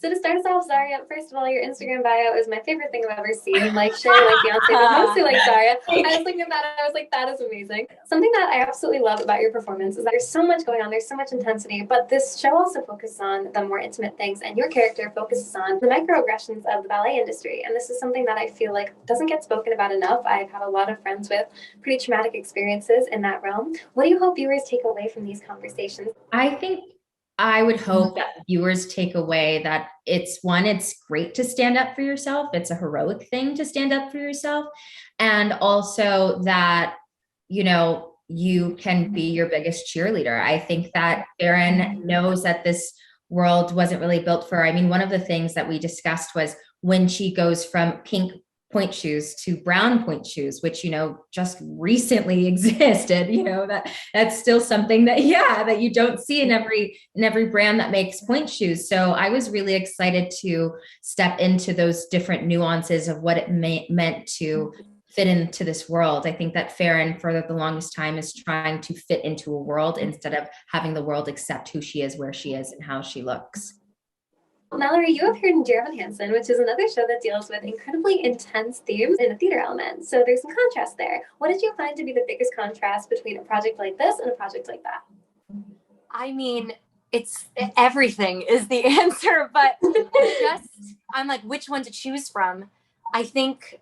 So to start us off, Zaria, first of all, your Instagram bio is my favorite thing I've ever seen. Like Cher, like Beyonce, but mostly like Zaria. I was looking at that, I was like, that is amazing. Something that I absolutely love about your performance is that there's so much going on, there's so much intensity, but this show also focuses on the more intimate things, and your character focuses on the microaggressions of the ballet industry. And this is something that I feel like doesn't get spoken about enough. I've had a lot of friends with pretty traumatic experiences in that realm. What do you hope viewers take away from these conversations? I think I would hope that viewers take away that it's great to stand up for yourself. It's a heroic thing to stand up for yourself. And also that, you can be your biggest cheerleader. I think that Farron knows that this world wasn't really built for her. I mean, one of the things that we discussed was when she goes from pink point shoes to brown point shoes, which, just recently existed, that's still something that you don't see in every brand that makes point shoes. So I was really excited to step into those different nuances of what it meant to fit into this world. I think that Farron for the longest time is trying to fit into a world instead of having the world accept who she is, where she is, and how she looks. Mallory, you appeared in Dear Evan Hansen, which is another show that deals with incredibly intense themes in a theater element. So there's some contrast there. What did you find to be the biggest contrast between a project like this and a project like that? I mean, it's everything is the answer, but I'm like, which one to choose from? I think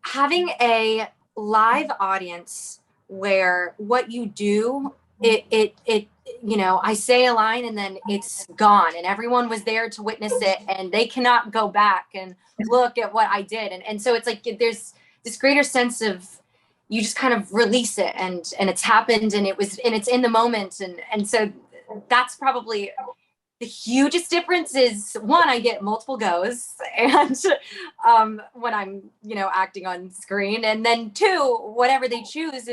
having a live audience where what you do, I say a line and then it's gone and everyone was there to witness it and they cannot go back and look at what I did. And so it's like, there's this greater sense of, you just kind of release it and it's happened and it's in the moment. And so that's probably the hugest difference is, one, I get multiple goes and when I'm, acting on screen, and then two, whatever they choose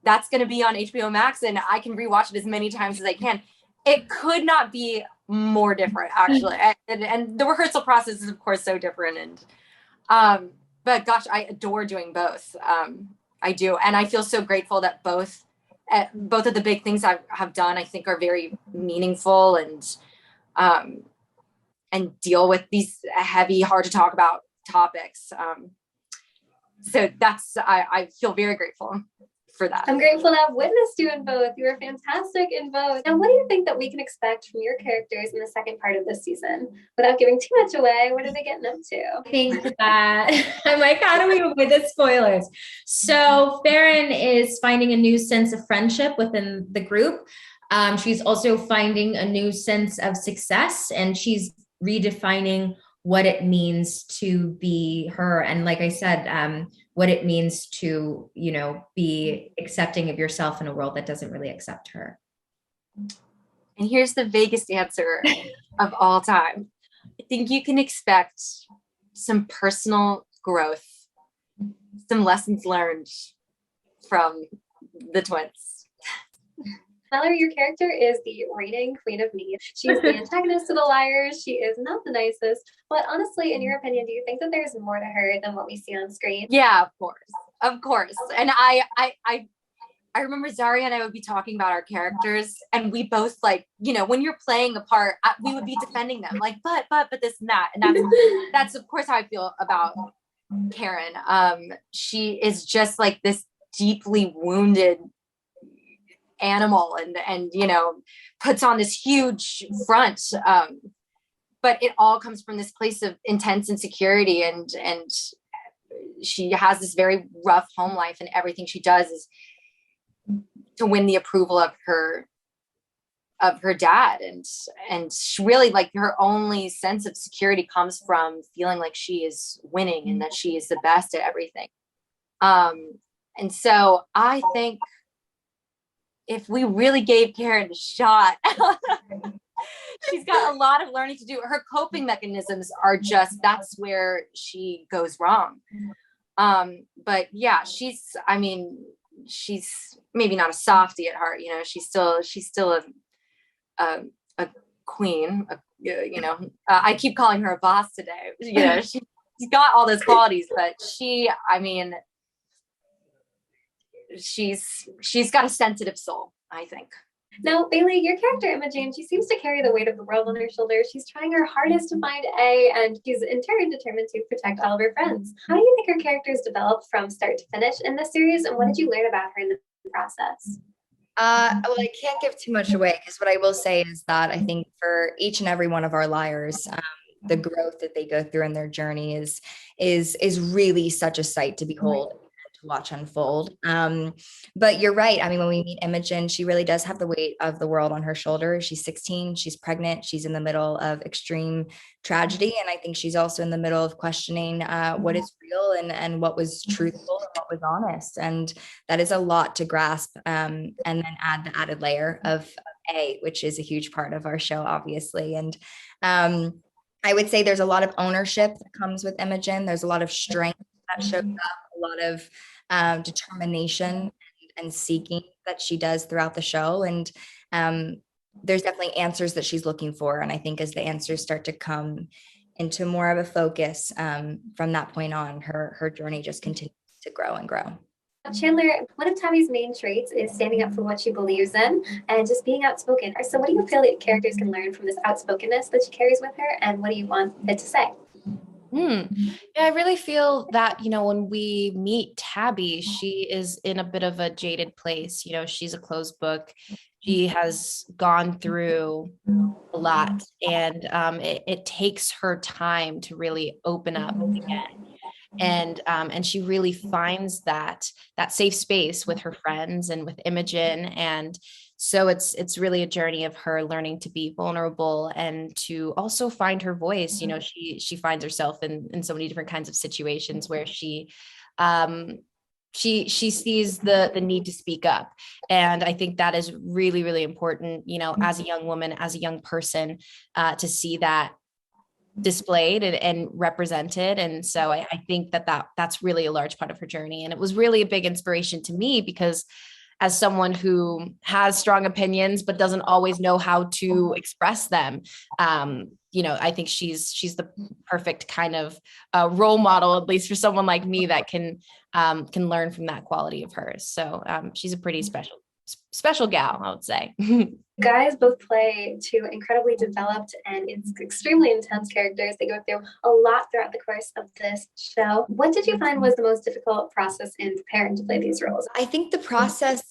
that's going to be on HBO Max and I can rewatch it as many times as I can. It could not be more different, actually. And the rehearsal process is, of course, so different. But gosh, I adore doing both. I do. And I feel so grateful that both of the big things I have done, I think, are very meaningful and deal with these heavy, hard to talk about topics. So I feel very grateful for that. I'm grateful to have witnessed you in both. You were fantastic in both. And what do you think that we can expect from your characters in the second part of this season? Without giving too much away, what are they getting up to? I think that I'm like, how do we avoid the spoilers? So Farron is finding a new sense of friendship within the group. She's also finding a new sense of success, and she's redefining what it means to be her. And like I said, what it means to, be accepting of yourself in a world that doesn't really accept her. And here's the vaguest answer of all time. I think you can expect some personal growth, some lessons learned from the twins. Mallory, your character is the reigning queen of me. She's the antagonist to the liars. She is not the nicest. But honestly, in your opinion, do you think that there's more to her than what we see on screen? Yeah, of course. And I remember Zaria and I would be talking about our characters, and we both, like, when you're playing a part, we would be defending them, like, but this and that. And that's of course how I feel about Karen. She is just like this deeply wounded animal and puts on this huge front, but it all comes from this place of intense insecurity, and she has this very rough home life, and everything she does is to win the approval of her dad, and she really, like, her only sense of security comes from feeling like she is winning and that she is the best at everything. And so I think if we really gave Karen a shot, she's got a lot of learning to do. Her coping mechanisms are just, that's where she goes wrong. But yeah, she's maybe not a softie at heart. She's still a queen. I keep calling her a boss today. She's got all those qualities, but she's got a sensitive soul, I think. Now, Bailee, your character Imogen, she seems to carry the weight of the world on her shoulders. She's trying her hardest to find A, and she's in turn determined to protect all of her friends. How do you think her character is developed from start to finish in this series, and what did you learn about her in the process? Well, I can't give too much away because what I will say is that I think for each and every one of our liars, the growth that they go through in their journey is really such a sight to behold, to watch unfold. But you're right. I mean, when we meet Imogen, she really does have the weight of the world on her shoulders. She's 16, she's pregnant, she's in the middle of extreme tragedy. And I think she's also in the middle of questioning what is real and what was truthful and what was honest. And that is a lot to grasp. And then add the added layer of A, which is a huge part of our show, obviously. And I would say there's a lot of ownership that comes with Imogen. There's a lot of strength that shows up, a lot of determination and seeking that she does throughout the show. And there's definitely answers that she's looking for. And I think as the answers start to come into more of a focus from that point on, her journey just continues to grow and grow. Chandler, one of Tammy's main traits is standing up for what she believes in and just being outspoken. So what do you feel like characters can learn from this outspokenness that she carries with her, and what do you want it to say? Yeah, I really feel that, when we meet Tabby, she is in a bit of a jaded place. She's a closed book. She has gone through a lot, and it takes her time to really open up again. And she really finds that safe space with her friends and with Imogen. And so it's really a journey of her learning to be vulnerable and to also find her voice. She finds herself in so many different kinds of situations where she sees the need to speak up. And I think that is really, really important, as a young woman, as a young person, to see that displayed and represented. And so I think that's really a large part of her journey. And it was really a big inspiration to me because as someone who has strong opinions, but doesn't always know how to express them, I think she's the perfect kind of role model, at least for someone like me that can learn from that quality of hers. So she's a pretty special gal, I would say. You guys both play two incredibly developed and it's extremely intense characters. They go through a lot throughout the course of this show. What did you find was the most difficult process in preparing to play these roles? I think the process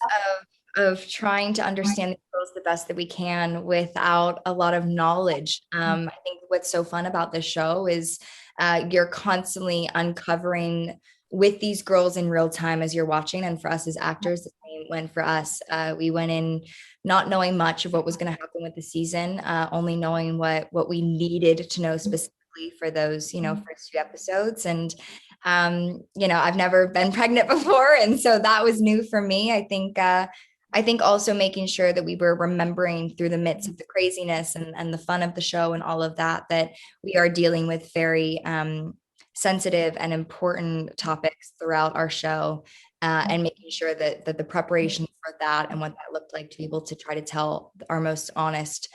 of trying to understand the roles the best that we can without a lot of knowledge. I think what's so fun about this show is you're constantly uncovering with these girls in real time as you're watching. And for us as actors, the same went for us. We went in not knowing much of what was going to happen with the season, only knowing what we needed to know specifically for those, first few episodes. And, I've never been pregnant before. And so that was new for me. I think also making sure that we were remembering through the midst of the craziness and the fun of the show and all of that we are dealing with very, sensitive and important topics throughout our show, and making sure that the preparation for that and what that looked like to be able to try to tell our most honest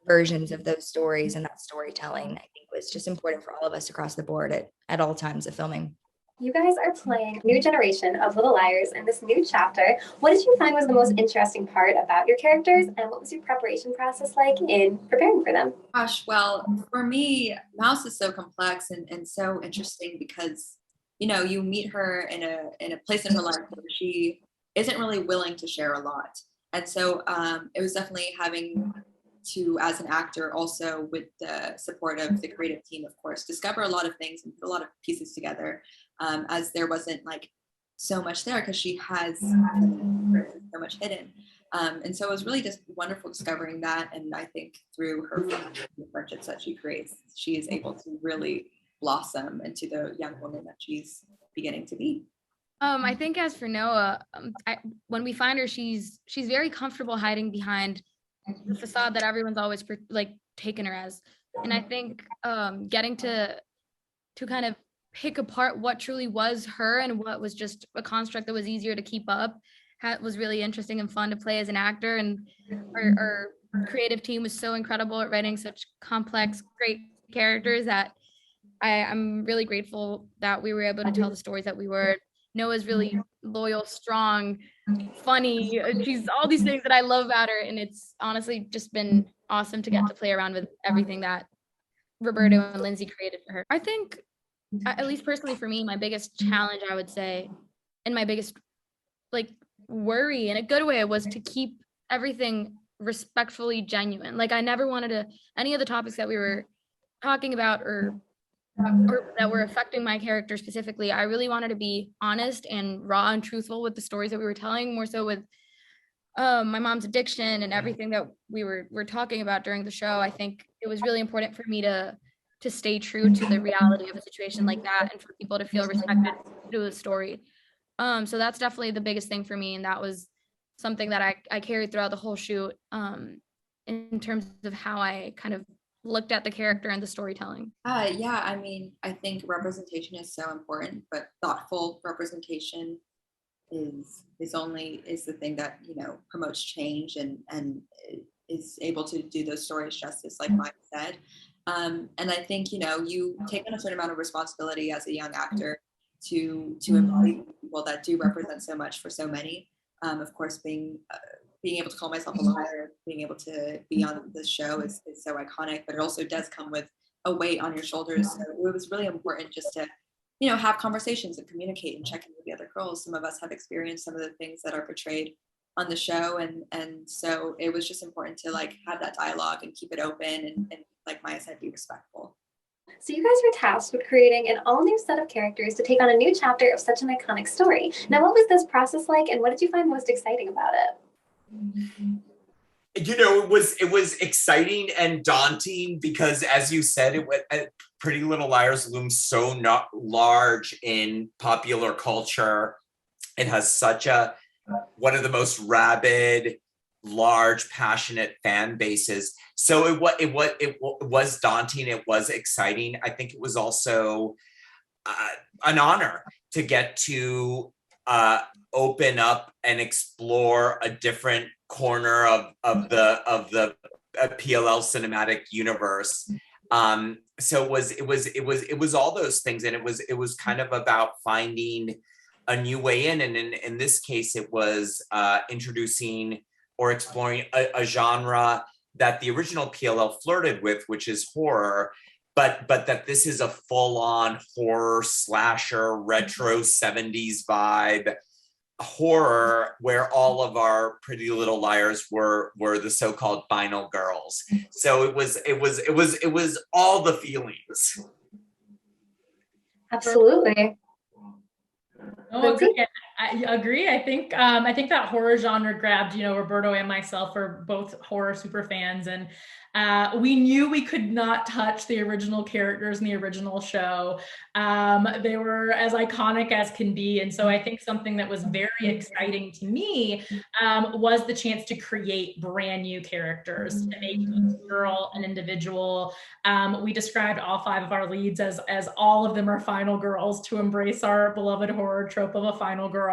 versions of those stories and that storytelling, I think was just important for all of us across the board at all times of filming. You guys are playing a new generation of Little Liars in this new chapter. What did you find was the most interesting part about your characters, and what was your preparation process like in preparing for them? Gosh, well, for me, Mouse is so complex and so interesting because, you meet her in a place in her life where she isn't really willing to share a lot. And so it was definitely having to, as an actor, also with the support of the creative team, of course, discover a lot of things and put a lot of pieces together. As there wasn't so much there because she has so much hidden. And so it was really just wonderful discovering that. And I think through her friendships that she creates, she is able to really blossom into the young woman that she's beginning to be. I think as for Noah, when we find her, she's very comfortable hiding behind the facade that everyone's always taken her as. And I think getting to kind of pick apart what truly was her and what was just a construct that was easier to keep up was really interesting and fun to play as an actor. And our creative team was so incredible at writing such complex, great characters that I'm really grateful that we were able to tell the stories that we were. Noah's really loyal, strong, funny. She's all these things that I love about her, and it's honestly just been awesome to get to play around with everything that Roberto and Lindsay created for her. I think, at least personally for me, my biggest challenge, I would say, and my biggest like worry in a good way, was to keep everything respectfully genuine. Like, I never wanted to, any of the topics that we were talking about or that were affecting my character specifically, I really wanted to be honest and raw and truthful with the stories that we were telling, more so with my mom's addiction and everything that we were talking about during the show. I think it was really important for me to stay true to the reality of a situation like that, and for people to feel respected to the story. So that's definitely the biggest thing for me, and that was something that I carried throughout the whole shoot, in terms of how I kind of looked at the character and the storytelling. Yeah, I mean, I think representation is so important, but thoughtful representation is the thing that, you know, promotes change and is able to do those stories justice, like Mike said. And I think, you know, you take on a certain amount of responsibility as a young actor to embody people that do represent so much for so many. Of course, being able to call myself a liar, being able to be on this show is so iconic, but it also does come with a weight on your shoulders. So it was really important just to, you know, have conversations and communicate and check in with the other girls. Some of us have experienced some of the things that are portrayed on the show, and so it was just important to like have that dialogue and keep it open and like Maia said, be respectful. So you guys were tasked with creating an all-new set of characters to take on a new chapter of such an iconic story. Now, what was this process like, and what did you find most exciting about it? You know, it was exciting and daunting because, as you said, Pretty Little Liars looms so not large in popular culture. It has such one of the most rabid, large, passionate fan bases. So it was daunting. It was exciting. I think it was also an honor to get to open up and explore a different corner of the PLL cinematic universe. So it was all those things, and it was kind of about finding a new way in, and in this case, it was introducing or exploring a genre that the original PLL flirted with, which is horror, but that this is a full-on horror slasher, retro 70s vibe horror where all of our Pretty Little Liars were the so-called final girls. So it was all the feelings. Absolutely. Oh, okay. I agree. I think that horror genre grabbed, you know, Roberto and myself are both horror super fans, and we knew we could not touch the original characters in the original show. They were as iconic as can be. And so I think something that was very exciting to me was the chance to create brand new characters, to make each girl an individual. We described all 5 of our leads as all of them are final girls, to embrace our beloved horror trope of a final girl.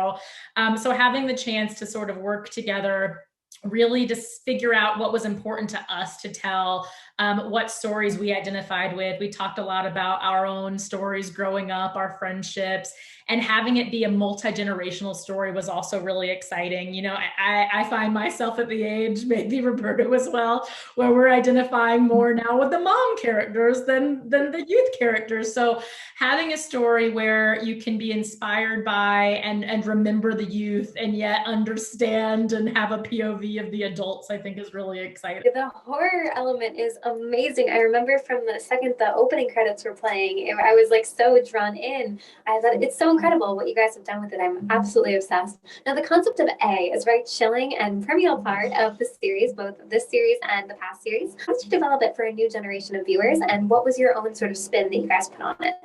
So having the chance to sort of work together, really to figure out what was important to us to tell, what stories we identified with. We talked a lot about our own stories growing up, our friendships, and having it be a multi-generational story was also really exciting. You know, I find myself at the age, maybe Roberto as well, where we're identifying more now with the mom characters than the youth characters. So having a story where you can be inspired by and remember the youth and yet understand and have a POV of the adults, I think is really exciting. The horror element is amazing. I remember from the second the opening credits were playing, I was like so drawn in. I thought it's so incredible what you guys have done with it. I'm absolutely obsessed. Now, the concept of A is very chilling and perennial part of the series, both this series and the past series. How did you develop it for a new generation of viewers, and what was your own sort of spin that you guys put on it?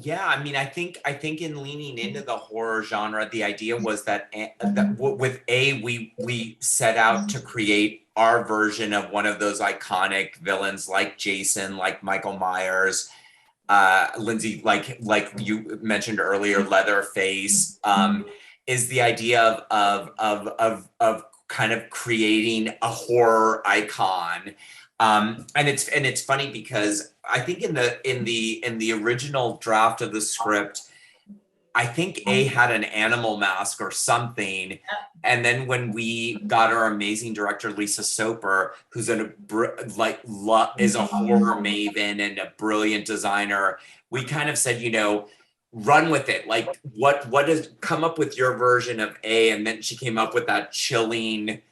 Yeah, I mean, I think in leaning into the horror genre, the idea was that with A, we set out to create our version of one of those iconic villains, like Jason, like Michael Myers, Lindsay, like you mentioned earlier, Leatherface, is the idea of kind of creating a horror icon. And it's funny because I think in the original draft of the script, I think A had an animal mask or something. And then when we got our amazing director, Lisa Soper, who's is a horror maven and a brilliant designer, we kind of said, you know, run with it. Like what is, come up with your version of A. And then she came up with that chilling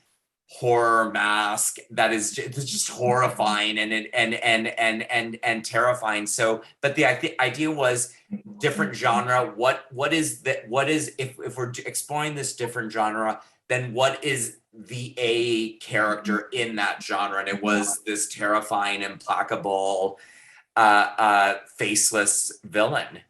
horror mask that is just horrifying and terrifying. So, but the idea was different genre. What is if we're exploring this different genre, then what is the A character in that genre? And it was this terrifying, implacable, faceless villain.